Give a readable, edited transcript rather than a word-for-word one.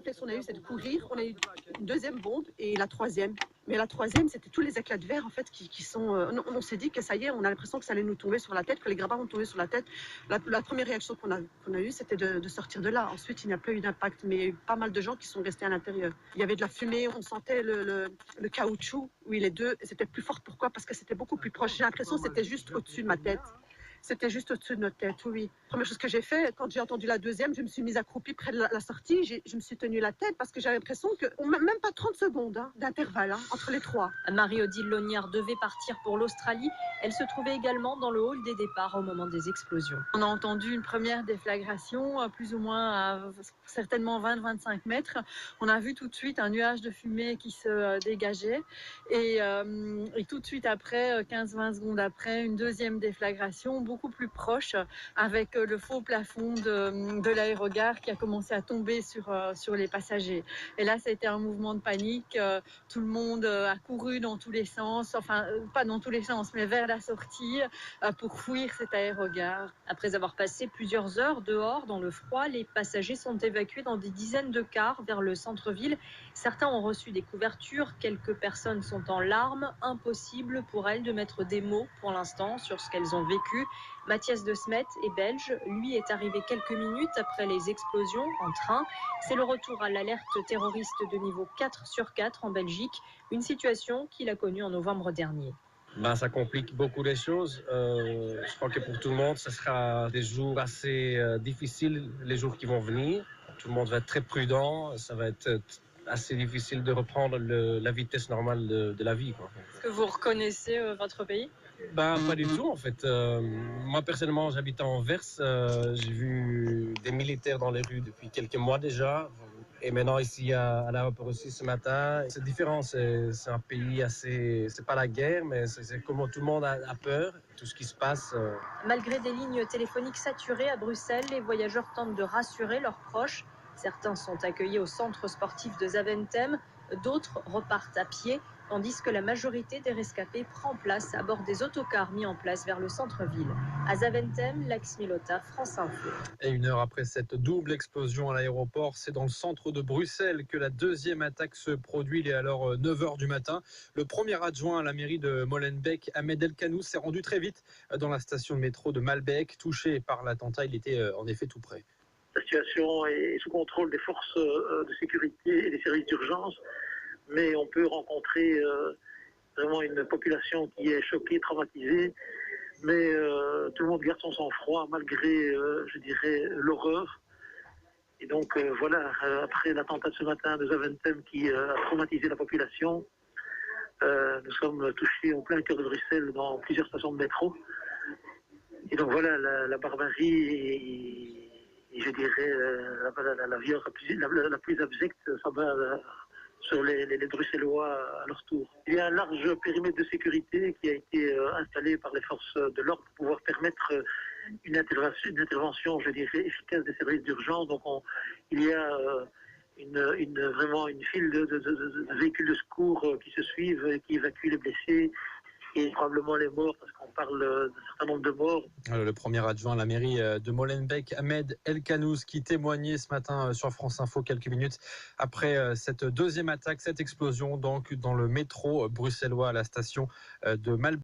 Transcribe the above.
réflexe qu'on a eu, c'est de courir. On a eu une deuxième bombe et la troisième. Mais la troisième, c'était tous les éclats de verre en fait qui sont. On s'est dit que ça y est, on a l'impression que ça allait nous tomber sur la tête, que les gravats vont tomber sur la tête. La première réaction qu'on a eue, c'était de sortir de là. Ensuite, il n'y a pas eu d'impact, mais il y a eu pas mal de gens qui sont restés à l'intérieur. Il y avait de la fumée, on sentait le caoutchouc. Oui, les deux, c'était plus fort. Pourquoi? Parce que c'était beaucoup plus proche. J'ai l'impression que c'était juste au-dessus de ma tête. C'était juste au-dessus de notre tête, oui. Première chose que j'ai fait, quand j'ai entendu la deuxième, je me suis mise accroupie près de la sortie. Je me suis tenue la tête parce que j'avais l'impression que, même pas 30 secondes d'intervalle entre les trois. Marie-Odile Lognard devait partir pour l'Australie. Elle se trouvait également dans le hall des départs au moment des explosions. On a entendu une première déflagration, plus ou moins à certainement 20-25 mètres. On a vu tout de suite un nuage de fumée qui se dégageait. Et tout de suite après, 15-20 secondes après, une deuxième déflagration, beaucoup plus proche, avec le faux plafond de l'aérogare qui a commencé à tomber sur les passagers. Et là, ça a été un mouvement de panique. Tout le monde a couru dans tous les sens, enfin, pas dans tous les sens, mais vers la sortie pour fuir cet aérogare. Après avoir passé plusieurs heures dehors dans le froid, les passagers sont évacués dans des dizaines de cars vers le centre-ville. Certains ont reçu des couvertures, quelques personnes sont en larmes. Impossible pour elles de mettre des mots pour l'instant sur ce qu'elles ont vécu. Mathias de Smet est belge, lui est arrivé quelques minutes après les explosions en train. C'est le retour à l'alerte terroriste de niveau 4 sur 4 en Belgique, une situation qu'il a connue en novembre dernier. Ça complique beaucoup les choses. Je crois que pour tout le monde, ce sera des jours assez difficiles, les jours qui vont venir. Tout le monde va être très prudent, ça va être assez difficile de reprendre la vitesse normale de la vie, quoi. Est-ce que vous reconnaissez votre pays ? Pas du tout en fait. Moi personnellement j'habite à Anvers, j'ai vu des militaires dans les rues depuis quelques mois déjà. Et maintenant ici à l'aéroport aussi ce matin, c'est différent, c'est un pays assez, c'est pas la guerre, mais c'est comme tout le monde a peur, tout ce qui se passe. Malgré des lignes téléphoniques saturées à Bruxelles, les voyageurs tentent de rassurer leurs proches. Certains sont accueillis au centre sportif de Zaventem, d'autres repartent à pied, tandis que la majorité des rescapés prend place à bord des autocars mis en place vers le centre-ville. À Zaventem, Lax Milota, France Info. Et une heure après cette double explosion à l'aéroport, c'est dans le centre de Bruxelles que la deuxième attaque se produit. Il est alors 9h du matin. Le premier adjoint à la mairie de Molenbeek, Ahmed Elkanous, s'est rendu très vite dans la station de métro de Malbec. Touché par l'attentat, il était en effet tout près. La situation est sous contrôle des forces de sécurité et des services d'urgence, mais on peut rencontrer vraiment une population qui est choquée, traumatisée, mais tout le monde garde son sang-froid malgré, je dirais, l'horreur. Et donc voilà, après l'attentat de ce matin de Zaventem qui a traumatisé la population, nous sommes touchés en plein cœur de Bruxelles dans plusieurs stations de métro. Et donc voilà, la barbarie et je dirais la violence la plus abjecte s'abat sur les Bruxellois à leur tour. Il y a un large périmètre de sécurité qui a été installé par les forces de l'ordre pour pouvoir permettre une intervention, je dirais, efficace des services d'urgence. Donc il y a vraiment une file de véhicules de secours qui se suivent et qui évacuent les blessés. Et probablement les morts, parce qu'on parle d'un certain nombre de morts. Le premier adjoint à la mairie de Molenbeek, Ahmed Elkanous, qui témoignait ce matin sur France Info quelques minutes après cette deuxième attaque, cette explosion donc dans le métro bruxellois à la station de Malbec.